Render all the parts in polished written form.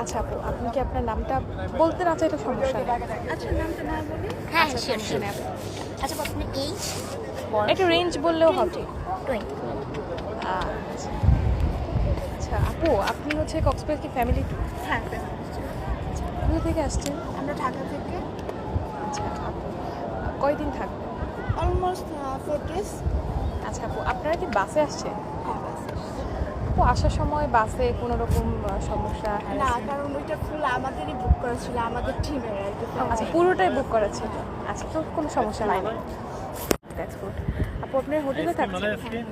আচ্ছা আপু, আপনি কি আপনার নামটা বলতে না চাইলে সমস্যা নেই। আচ্ছা নামটা না বলি হ্যাঁ আচ্ছা, শিওর সমস্যা শিওর। নেই আপু। আচ্ছা আপনার এইজ একটু রেঞ্জ বললেও হবে। 20। আচ্ছা আচ্ছা আপু, আপনি হচ্ছে কক্সবাজার কি ফ্যামিলি ট্যুর? হ্যাঁ কোথা থেকে আসছেন? আমরা ঢাকা থেকে আচ্ছা আপু, কয়দিন থাকবেন? Almost 4 days। আচ্ছা আপু, আপনারা কি বাসে আসছেন? হ্যাঁ বাস। আপু আসার সময় বাসে কোনো রকম সমস্যা না harassment? কারণ ওইটা ফুল আমাদেরই বুক করা ছিল, আমাদের টিমের আর কি। আচ্ছা পুরোটাই বুক করা ছিল। আচ্ছা তো কোনো সমস্যা হয়নি। That's good. আপু আপনার হোটেলে থাকছেন?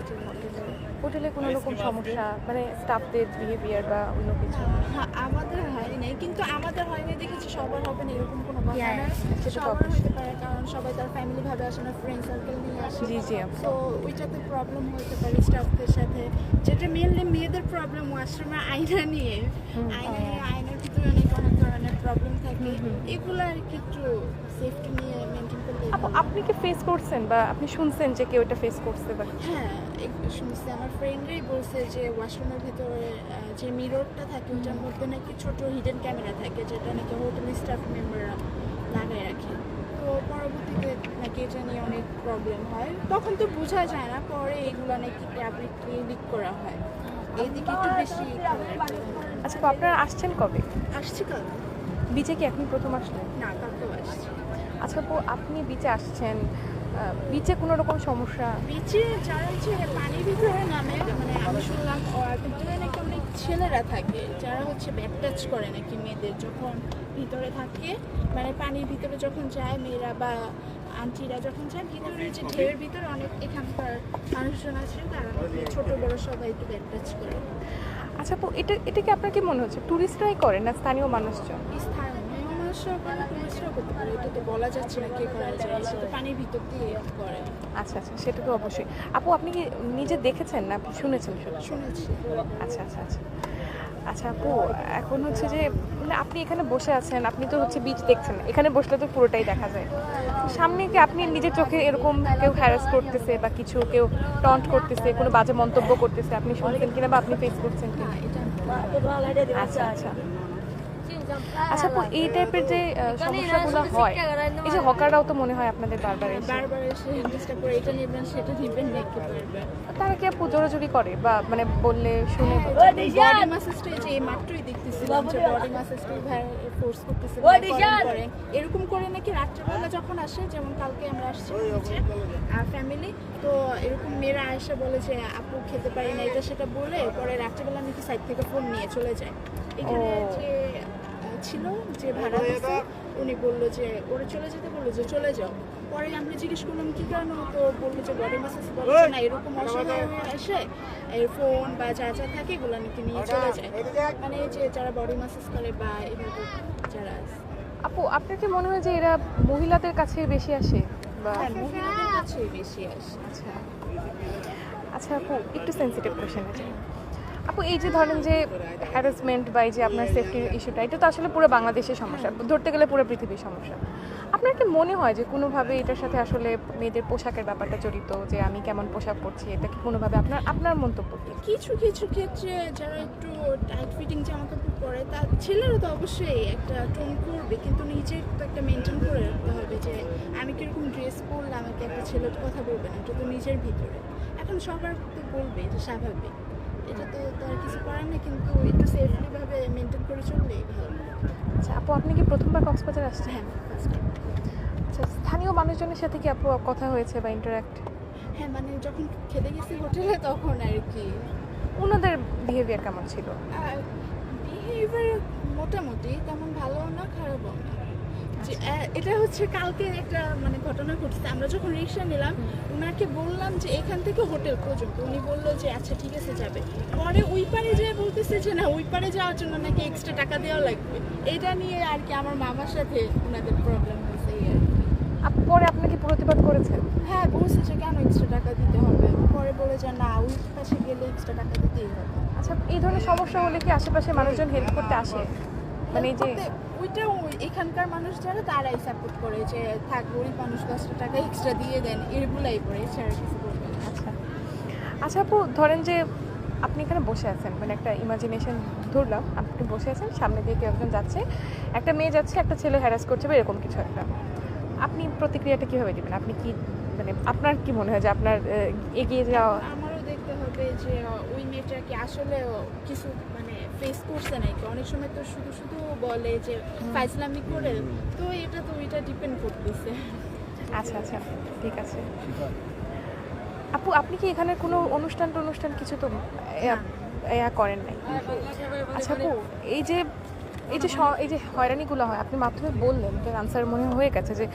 হোটেলে কোনো রকম সমস্যা মানে স্টাফদের বিহেভিয়ার বা অন্য কিছু? হ্যাঁ আমাদের হয় নাই, কিন্তু আমাদের হয়নি দেখেছি সবার হবে না এরকম কোনো কথা Yeah, না। সেটা তো সবার অবশ্যই। হতে পারে কারণ সবাই তার ফ্যামিলি ভাবে আসে না, ফ্রেন্ড সার্কেল নিয়ে আসে। জি জি আপু। তো ওইটাতে প্রবলেম হতে পারে স্টাফদের সাথে, যেটা মেনলি মেয়েদের প্রবলেম ওয়াশরুমে আয়না নিয়ে। আয়নার ভিতরে অনেক অনেক ধরনের প্রবলেম থাকে, এগুলো আর কি একটু সেফটি নিয়ে মেনটেন করলে আপু ভালো। আপনি কি ফেস করছেন বা আপনি শুনছেন যে কেউ এটা ফেস করছে বা হ্যাঁ একটু শুনছি, আমার ফ্রেন্ডরাই বলছে যে ওয়াশরুমের ভিতরে যে মিররটা থাকে ওটার মধ্যে নাকি ছোট হিডেন ক্যামেরা থাকে, যেটা নাকি হোটেল স্টাফ মেম্বাররা লাগায় রাখে। তো পরবর্তীতে নাকি এটা নিয়ে অনেক প্রবলেম হয়, তখন তো বোঝা যায় না, পরে এগুলো নাকি ট্যাবলেট ক্লিনিক করা হয়, এইদিকে একটু বেশি খেয়াল রাখতে হয়। আচ্ছা আপু, আপনারা আসছেন কবে? আসছি কাল বিচে কি এখন প্রথম আসলেন? না কালকেও আসছি। আচ্ছা আপু, আপনি বিচে আসছেন, বিচে কোনো রকম সমস্যা? বিচে যারা হচ্ছে পানির ভিতরে নামে, মানে আমি শুনলাম ওর ভিতরে নাকি অনেক ছেলেরা থাকে যারা হচ্ছে ব্যাক টাচ করে নাকি মেয়েদের যখন ভিতরে থাকে, মানে পানির ভিতরে যখন যায় মেয়েরা বা আন্টিরা যখন যায় ভিতরে, যে ঢেউয়ের ভিতরে অনেক এখানকার মানুষজন আছে তারা নাকি ছোট বড় সবাই একটু ব্যাক টাচ করে। আচ্ছা আপু, এটা কি আপনার কি মনে হচ্ছে টুরিস্টরাই করে না স্থানীয় মানুষজন? স্থানীয় মানুষরাও করে, টুরিস্টরাও করতে পারে, এটা তো বলা যাচ্ছে না কে করা যায়, এটা তো পানির ভিতর দিয়ে করে। আচ্ছা আচ্ছা, সেটা তো অবশ্যই। আপু আপনি কি নিজে দেখেছেন না আপনি শুনেছেন শুধু? শুনেছি। আচ্ছা আচ্ছা আচ্ছা আচ্ছা আপু, এখন হচ্ছে যে মানে আপনি এখানে বসে আছেন, আপনি তো হচ্ছে বিচ দেখছেন, এখানে বসলে তো পুরোটাই দেখা যায়। তো সামনে কি আপনি নিজের চোখে এরকম কেউ হ্যারাস করতেছে বা কিছু কেউ টন্ট করতেছে, কোনো বাজে মন্তব্য করতেছে, আপনি শুনছেন কিনা বা আপনি ফেস করছেন কিনা? না এটা আচ্ছা আচ্ছা আচ্ছা আপু, এই টাইপের যে সমস্যাগুলো হয়, এই যে হকাররাও তো মনে হয় আপনাদের বারবার এসে, বারবার এসে ডিস্টার্ব করে, এটা নেবেন সেটা নেবেন দেখতে পারবেন। তারা কি আপু জোরাজুরি করে বা মানে বললে শুনে? বডি ম্যাসাজটা যে এই মাত্রই দেখতেছিলাম যে বডি ম্যাসাজটা ফোর্স করতেছে, করেন এরকম করে নাকি রাত্রেবেলা যখন আসে, যেমন কালকে আমরা আসছি হচ্ছে ফ্যামিলি, তো এরকম মেয়েরা এসে বলে যে আপু খেতে পারি না এটা সেটা বলে, পরে রাত্রেবেলা নাকি সাইড থেকে ফোন নিয়ে চলে যায়। এখানে যে ছিল যে ভাড়া দিচ্ছে উনি বললো যে ওরা চলে যেতে বললো যে চলে যাও। পরে আমরা জিজ্ঞেস করলাম কি কেন, তো বললো যে বডি ম্যাসাজ বলে যে না এরকম অসহায় হয়ে এসে এই ফোন বা যা যা থাকে এগুলো নাকি নিয়ে চলে যায়, মানে এই যে যারা বডি ম্যাসাজ করে বা এভাবে যারা আছে। আপু আপনার কি মনে হয় যে এরা মহিলাদের কাছে বেশি আসে বা? হ্যাঁ মহিলাদের কাছেই বেশি আসে। আচ্ছা আচ্ছা আপু, একটু সেন্সিটিভ কোয়েশ্চেন আছে আপু, এই যে ধরেন যে হ্যারাসমেন্ট বা এই যে আপনার সেফটির ইস্যুটা, এটা তো আসলে পুরো বাংলাদেশের সমস্যা, ধরতে গেলে পুরো পৃথিবীর সমস্যা। আপনার কি মনে হয় যে কোনোভাবে এটার সাথে আসলে মেয়েদের পোশাকের ব্যাপারটা জড়িত, যে আমি কেমন পোশাক পরছি, এটা কি কোনোভাবে আপনার আপনার মন্তব্য কি? কিছু কিছু ক্ষেত্রে যারা একটু টাইট ফিটিং জামা কাপড় পরে তার ছেলেরা তো অবশ্যই একটা টোন করবে, কিন্তু নিজের তো একটা মেনটেন করে রাখতে হবে যে আমি কীরকম ড্রেস পরলে আমাকে একটা ছেলের কথা বলবে না, এটা তো নিজের ভিতরে। এখন সবার তো বলবে, এটা স্বাভাবিক, এটা তো তার কিছু করার না, কিন্তু একটু সেফলিভাবে মেনটেন করে চললেই ভালো। আচ্ছা আপু, আপনি কি প্রথমবার কক্সবাজার আসছেন? হ্যাঁ ফার্স্ট টাইম। আচ্ছা, স্থানীয় মানুষজনের সাথে কি আপু কথা হয়েছে বা ইন্টারাক্ট? হ্যাঁ মানে যখন খেতে গেছি হোটেলে তখন আর কি ওনাদের বিহেভিয়ার কেমন ছিল? বিহেভিয়ার মোটামুটি তেমন ভালো না খারাপও না। যে এটা হচ্ছে কালকে একটা মানে ঘটনা ঘটছে, আমরা যখন রিক্সা নিলাম ওনাকে বললাম যে এখান থেকে হোটেল পর্যন্ত, উনি বললো যে আচ্ছা ঠিক আছে যাবে, পরে ওই পারে যেয়ে বলতেছে যে না ওই পারে যাওয়ার জন্য নাকি এক্সট্রা টাকা দেওয়া লাগবে, এটা নিয়ে আর কি আমার মামার সাথে ওনাদের প্রবলেম হয়েছে এই আর কি। আপু পরে আপনাকে প্রতিবাদ করেছেন? হ্যাঁ বলছে যে কেন এক্সট্রা টাকা দিতে হবে, পরে বলে যে না ওই পাশে গেলে এক্সট্রা টাকা দিতেই হবে। আচ্ছা, এই ধরনের সমস্যা হলে কি আশেপাশে মানুষজন হেল্প করতে আসে? মানে এই যে ওইটা এখানকার মানুষ যারা তারাই সাপোর্ট করে যে থাক গরিব মানুষ 10 টাকা এক্সট্রা দিয়ে দেন, এগুলাই করে, এছাড়া কিছু করবে না। আচ্ছা আচ্ছা আপু, ধরেন যে আপনি এখানে বসে আছেন, মানে একটা ইমাজিনেশন ধরলাম, আপনি বসে আছেন, সামনে দিয়ে কেউ একজন যাচ্ছে, একটা মেয়ে যাচ্ছে, একটা ছেলে হ্যারাস করছে বা এরকম কিছু একটা, আপনি প্রতিক্রিয়াটা কীভাবে দেবেন? আপনি কি মানে আপনার কি মনে হয় যে আপনার এগিয়ে যাওয়া? আমারও দেখতে হবে যে ওই মেয়েটা কি আসলে কিছু মানে ফেস করছে নাকি। অনেক সময় তো শুধু শুধু বলে যে ফাইজলামি করে, তো এটা তো ওইটা ডিপেন্ড করতেছে। আচ্ছা আচ্ছা, ঠিক আছে। আপু আপনি কি এখানে কোনো অনুষ্ঠান কিছু তো করেন নাই? আচ্ছা আপু, এই যে হয়রানিগুলো হয়, আপনি মাধ্যমে বললেন যে আনসার মনে হয়ে গেছে যে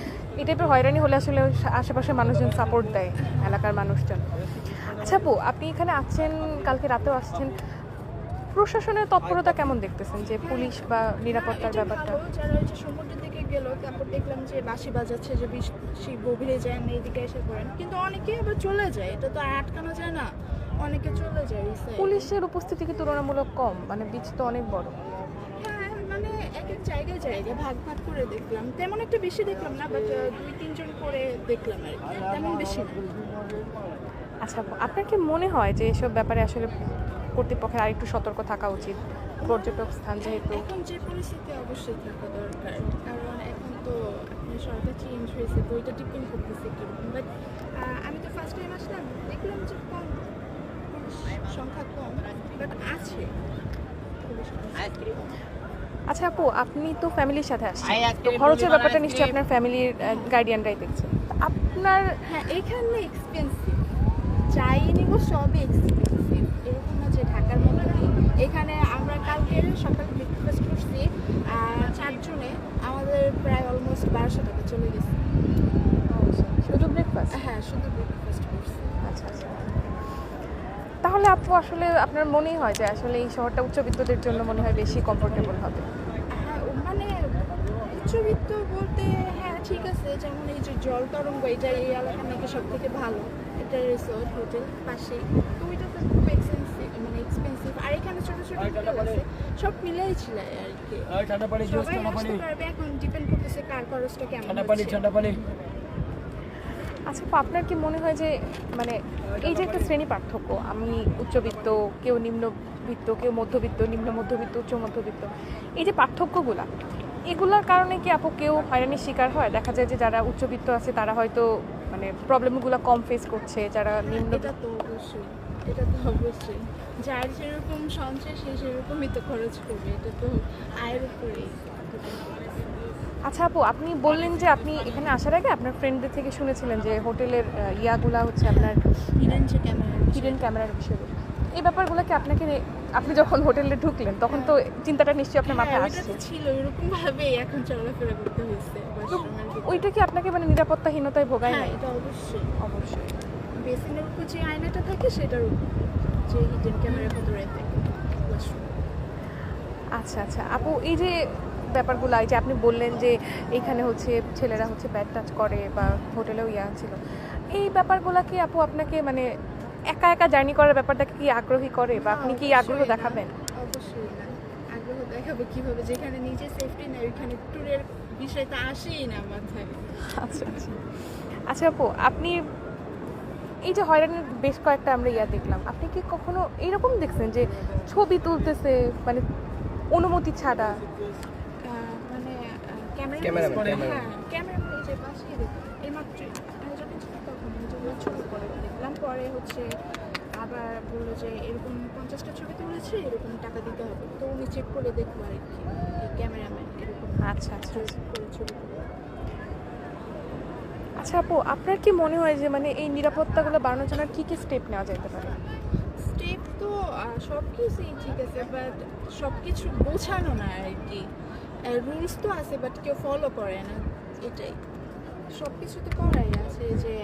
এই টাইপের হয়রানি হলে আসলে আশেপাশের মানুষজন সাপোর্ট দেয়, এলাকার মানুষজন। আচ্ছা আপু, আপনি এখানে আছেন, কালকে রাতেও আসছেন, প্রশাসনের তৎপরতা কেমন দেখতেছেন, যে পুলিশ বা নিরাপত্তার ব্যাপারটা? যারা ওই যে সমুদ্রের দিকে গেল, তারপর দেখলাম যে বাঁশি বাজাচ্ছে যে বেশি গভীরে যায় না, এইদিকে এসে পড়েন, কিন্তু অনেকে আবার চলে যায়, এটা তো আর আটকানো যায় না, অনেকে চলে যায় এই side এ। পুলিশের উপস্থিতি কি তুলনামূলক কম? মানে বিচ তো অনেক বড়। হ্যাঁ, মানে এক এক জায়গায় ভাগ ভাগ করে দেখলাম, তেমন একটা বেশি দেখলাম না, বাট 2-3 জন করে দেখলাম আর কি, তেমন বেশি না। আচ্ছা আপু, আপনার কি মনে হয় যে এসব ব্যাপারে আসলে কর্তৃপক্ষের আরেকটু সতর্ক থাকা উচিত, পর্যটক স্থান যেহেতু? এখন যে পরিস্থিতি অবশ্যই থাকা দরকার, কারণ এখন তো সরকার চেঞ্জ হয়েছে, তো ওইটা ডিপেন্ড করতেছে কিরকম। বাট আমি তো ফার্স্ট টাইম আসলাম, দেখলাম যে কম, পুলিশ সংখ্যা কম, বাট আছে পুলিশ সংখ্যা। আচ্ছা আপু, আপনি তো ফ্যামিলির সাথে আসছেন, তো খরচের ব্যাপারটা নিশ্চয়ই আপনার ফ্যামিলির গার্ডিয়ানরাই দেখছে। আপনার হ্যাঁ, এখানে এক্সপেন্সিভ, যাই নিব সবই এক্সপেন্সিভ, এরকম না যে ঢাকার মতো নেই। এখানে আমরা কালকে সকালে ব্রেকফাস্ট করছি 4 জনে, আমাদের প্রায় অলমোস্ট 1200 টাকা চলে গেছে। শুধু ব্রেকফাস্ট? হ্যাঁ, শুধু ব্রেকফাস্ট করছি। আচ্ছা আচ্ছা, তাহলে আপু আসলে আপনার মনেই হয় যে আসলে এই শহরটা উচ্চবিত্তদের জন্য মনে হয় বেশি কমফোর্টেবল হবে? হ্যাঁ, মানে উচ্চবিত্ত বলতে হ্যাঁ ঠিক আছে, যেমন এই যে জল তরঙ্গ, এটা এই এলাকা নাকি সব থেকে ভালো, এটা রিসোর্ট হোটেল পাশেই, তো ওইটা তো খুব এক্সপেন্সিভ, মানে এক্সপেন্সিভ। আর এখানে ছোট ছোট হোটেল আছে, সব মিলেই ছিল আর কি, সবাই আসতে পারবে, এখন ডিপেন্ড করতেছে কার খরচটা কেমন হচ্ছে। আচ্ছা আপু, আপনার কি মনে হয় যে মানে এই যে একটা শ্রেণী পার্থক্য, আমি উচ্চবিত্ত, কেউ নিম্নবিত্ত, কেউ মধ্যবিত্ত, নিম্ন মধ্যবিত্ত, উচ্চ মধ্যবিত্ত, এই যে পার্থক্যগুলা, এগুলার কারণে কি আপু কেউ হয়রানির শিকার হয়? দেখা যায় যে যারা উচ্চবিত্ত আছে তারা হয়তো মানে প্রবলেমগুলো কম ফেস করছে, যারা নিম্ন। এটা তো অবশ্যই যার যেরকম সঞ্চয় সে সেরকমই তো খরচ করবে, এটা তো আয়ের উপরেই। আচ্ছা আপু, আপনি বললেন যে আপনি এখানে আসার আগে আপনার ফ্রেন্ডদের থেকে শুনেছিলেন যে হোটেলের ইয়াগুলা হচ্ছে আপনার হিডেন ক্যামেরার বিষয়গুলো, এই ব্যাপারগুলোকে আপনি যখন হোটেলে ঢুকলেন তখন তো চিন্তাটা নিশ্চয়ই আপনার মাথায় হ্যাঁ, আসছে? ওইটা তো ছিল, এরকম ভাবে এখন চলাফেরা করতে হয়েছে ওয়াশরুমের ভিতরে। ওইটা কি আপনাকে মানে নিরাপত্তাহীনতায় ভোগায় হ্যাঁ, নাই? এটা অবশ্যই অবশ্যই। বেসিনের উপর যে আয়নাটা থাকে সেটার উপর, যে হিডেন ক্যামেরার ভিতরে থাকে ওয়াশরুম। আচ্ছা আচ্ছা আপু, এই যে ব্যাপারগুলো, এই যে আপনি বললেন যে এইখানে হচ্ছে ছেলেরা হচ্ছে ব্যাড টাচ করে বা হোটেলেও ইয়া ছিল, এই ব্যাপারগুলো কি আপু আপনাকে মানে একা একা জার্নি করার ব্যাপারটাকে কি আগ্রহী করে, বা আপনি কি আগ্রহ অবশ্যই না, দেখাবেন? অবশ্যই না, আগ্রহ দেখাবো কিভাবে, যেখানে নিজে সেফটি না ওইখানে ট্যুরের বিষয়টা আসেই না মাথায়। আচ্ছা আচ্ছা। আচ্ছা আপু, আপনি এই যে হয়রানির বেশ কয়েকটা আমরা ইয়া দেখলাম, আপনি কি কখনো এইরকম দেখছেন যে ছবি তুলতেছে মানে অনুমতি ছাড়া? মানে ক্যামেরাম্যান। হ্যাঁ, ক্যামেরাম্যান এই যে পাশেই দেখলাম এইমাত্রই, আমি যখন ছিলাম তখন এই যে ছবি করে দেখলাম, পরে হচ্ছে আবার বললো যে এরকম 50টা ছবি তুলেছে, এরকম টাকা দিতে হবে, তো উনি চেক করে দেখবো আর কি, এই ক্যামেরাম্যান এরকম আচ্ছা আচ্ছা আচ্ছা। করে ছবি তুলে। আচ্ছা আপু, আপনার কি মনে হয় যে মানে এই নিরাপত্তাগুলো বাড়ানোর জন্য কী কী স্টেপ নেওয়া যেতে পারে? স্টেপ তো সব কিছুই ঠিক আছে, বাট সব কিছু বোঝানো না আর কি, রুলস তো আছে বাট কেউ ফলো করে না, এটাই। সব কিছু তো করাই আছে যে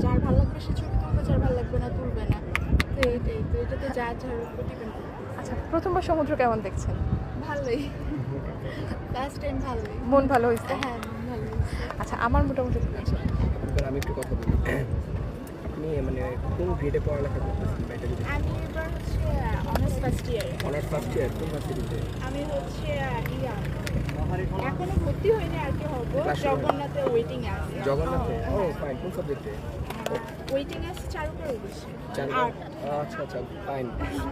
যার ভালো লাগবে সে ছবি তুলবে, যার ভালো লাগবে না তুলবে না, তো এইটাই, তো এটা তো যার উপর ডিপেন্ড করে। আচ্ছা, প্রথমবার সমুদ্র কেমন দেখছেন? ভালোই, লাস্ট টাইম ভালোই, মন ভালো হয়েছে? হ্যাঁ ভালো। আচ্ছা, আমার মোটামুটি ঠিক আছে। এবার আমি একটু কথা বলি, আপনি মানে কোন গ্রেডে পড়ালেখা করতেছেন বা এটা যদি? আমি এবার হচ্ছে অনার্স ফার্স্ট ইয়ারে। অনার্স ফার্স্ট ইয়ার কোন ভার্সিটিতে? আমি হচ্ছে এখনো ভর্তি হয়নি, আর কি হবো, Class জগন্নাথে ওয়েটিং আছে। জগন্নাথে? ও ফাইন, কোন সাবজেক্টে? ওয়েটিং আছে চারুকার বসে আর আচ্ছা আচ্ছা ফাইন।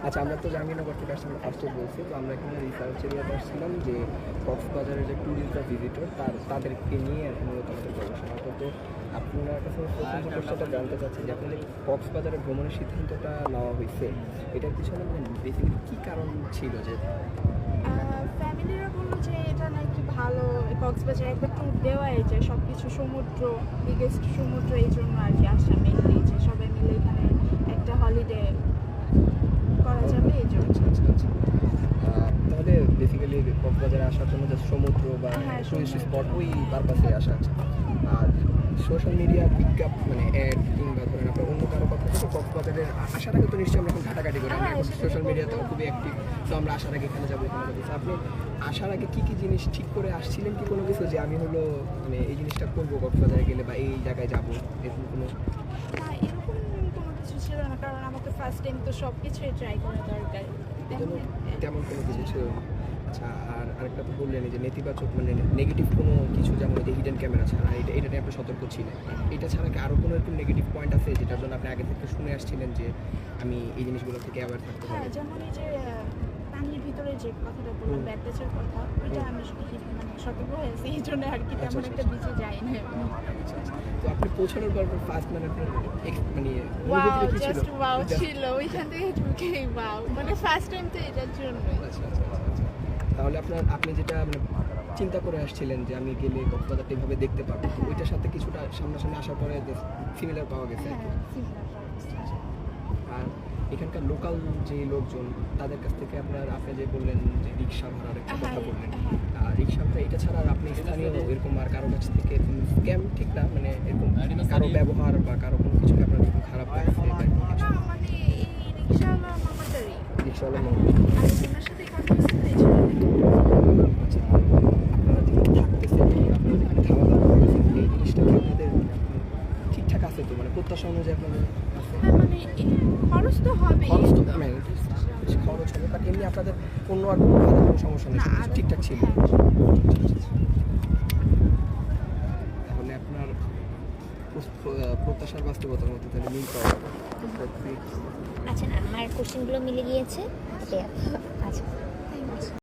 আচ্ছা আমরা তো জাহাঙ্গীরনগর থেকে আসছি, আমরা ফার্স্টে বলছি, তো আমরা এখানে রিসার্চ এরিয়াতে আসছিলাম যে কক্সবাজারের যে ট্যুরিস্ট বা ভিজিটর তাদেরকে নিয়ে আর কি মূলত আমাদের গবেষণা হতো। তো আপনার কাছে প্রথম যে প্রশ্নটা জানতে চাচ্ছি যে আপনাদের কক্সবাজারে ভ্রমণের সিদ্ধান্তটা নেওয়া হয়েছে, এটার পিছনে মানে বেসিক্যালি কী কারণ ছিল? যে ফ্যামিলিরা বললো যে এটা নাকি ভালো, কক্সবাজার একবার ট্যুর দেওয়াই যায়, সব কিছু সমুদ্র, বিগেস্ট সমুদ্র, এই জন্য আর কি আসা মেনলি, যে সবাই মিলে এখানে একটা হলিডে করা যাবে এই জন্য। তাহলে বেসিক্যালি কক্সবাজারে আসার জন্য যে সমুদ্র বা হ্যাঁ, টুরিস্ট সমুদ্র। স্পট ওই পারপাসে আসা আছে। আর সোশ্যাল মিডিয়া পিকআপ মানে অ্যাড কিংবা ধরেন আপনার অন্য কারো কথা থেকে কক্সবাজারের আসার আগে তো নিশ্চয়ই আমরা এখন ঘাটাঘাটি করি, আমরা হ্যাঁ, এখন সেটা সোশ্যাল তো মিডিয়াতেও করবো। খুবই অ্যাক্টিভ, তো আমরা আসার আগে এখানে যাবো এখানে যাবো। তো আপনি আসার আগে কী কী জিনিস ঠিক করে আসছিলেন কি কোনো কিছু, যে আমি হলো মানে এই জিনিসটা করবো কক্সবাজারে গেলে বা এই জায়গায় যাবো, এরকম কোনো? না, এরকম কোনো কিছু ছিল না, কারণ আমাকে ফার্স্ট টাইম তো সব কিছুই ট্রাই করা দরকার। তেমন কোনো কিছু ছিল না। আচ্ছা, আর আরেকটা তো বললেন যে নেতিবাচক মানে নেগেটিভ কোনো কিছু, যেমন এই যে হিডেন ক্যামেরা ছাড়া, এটা নিয়ে আপনি সতর্ক ছিলেন। এটা ছাড়া কি আরও কোনো একটু নেগেটিভ পয়েন্ট আছে যেটার জন্য আপনি আগে থেকে শুনে আসছিলেন যে আমি এই জিনিসগুলো থেকে অ্যাওয়ার থাকতে হ্যাঁ, হবে? যেমন এই যে পানির ভিতরে যে কথাটা বললাম, ব্যাড টাচের কথা, ওইটা আমি মানে সতর্ক হয়েছি, এই জন্য আর কি তেমন একটা বিচে যাই না। আচ্ছা, আচ্ছা। তো আপনি পৌঁছানোর পর ফার্স্ট মানে আপনার মানে ওয়াও, অনুভূতিটা কি ছিল? জাস্ট ওয়াও Just- ছিল, ওইখান থেকে ঢুকেই ওয়াও, মানে ফার্স্ট টাইম তো এটার জন্যই। আচ্ছা আচ্ছা আচ্ছা আচ্ছা। তাহলে আপনি যেটা মানে চিন্তা করে আসছিলেন যে আমি গেলে কক্সবাজারটা এভাবে দেখতে পারবো, তো ওইটার সাথে কিছুটা সামনাসামনি আসার পরে সিমিলার পাওয়া গেছে আর কি। হ্যাঁ, similar পাওয়া। আর এখানকার লোকাল যে লোকজন তাদের কাছ থেকে আপনি যে বললেন যে রিক্সা ভাড়ার একটা কথা হ্যাঁ, বললেন, হ্যাঁ। রিক্সা ভাড়া এটা ছাড়া আর আপনি স্থানীয় এরকম আর কারো কাছ থেকে স্ক্যাম ঠিক না মানে এরকম কারো ব্যবহার বা কারো কোনো কিছু কি আপনার খুব খারাপ লাগছে বা এরকম কিছু? না, মানে এই রিক্সাওয়ালা মামাটারই, রিক্সাওয়ালা আমি ওনার সাথে কথা বলতে আচ্ছা, আপনারা যেখানে থাকতেছেন, আপনারা যেখানে খাওয়া দাওয়া করতেছেন, এই জিনিসটা কি আপনাদের ঠিকঠাক আছে তো, মানে প্রত্যাশা অনুযায়ী আপনাদের আছে? হ্যাঁ, মানে খরচ তো হবে, খরচ তো মানে খরচ হবে, বাট এমনি আপনাদের অন্য আর কোনো খারাপ কোনো সমস্যা নেই, সব কিছু ঠিকঠাক ছিল। তাহলে আপনার প্রত্যাশার বাস্তবতার মধ্যে তাহলে মিল পাওয়া যাবে। আচ্ছা না, আমার কোশ্চেনগুলো মিলে গিয়েছে। আচ্ছা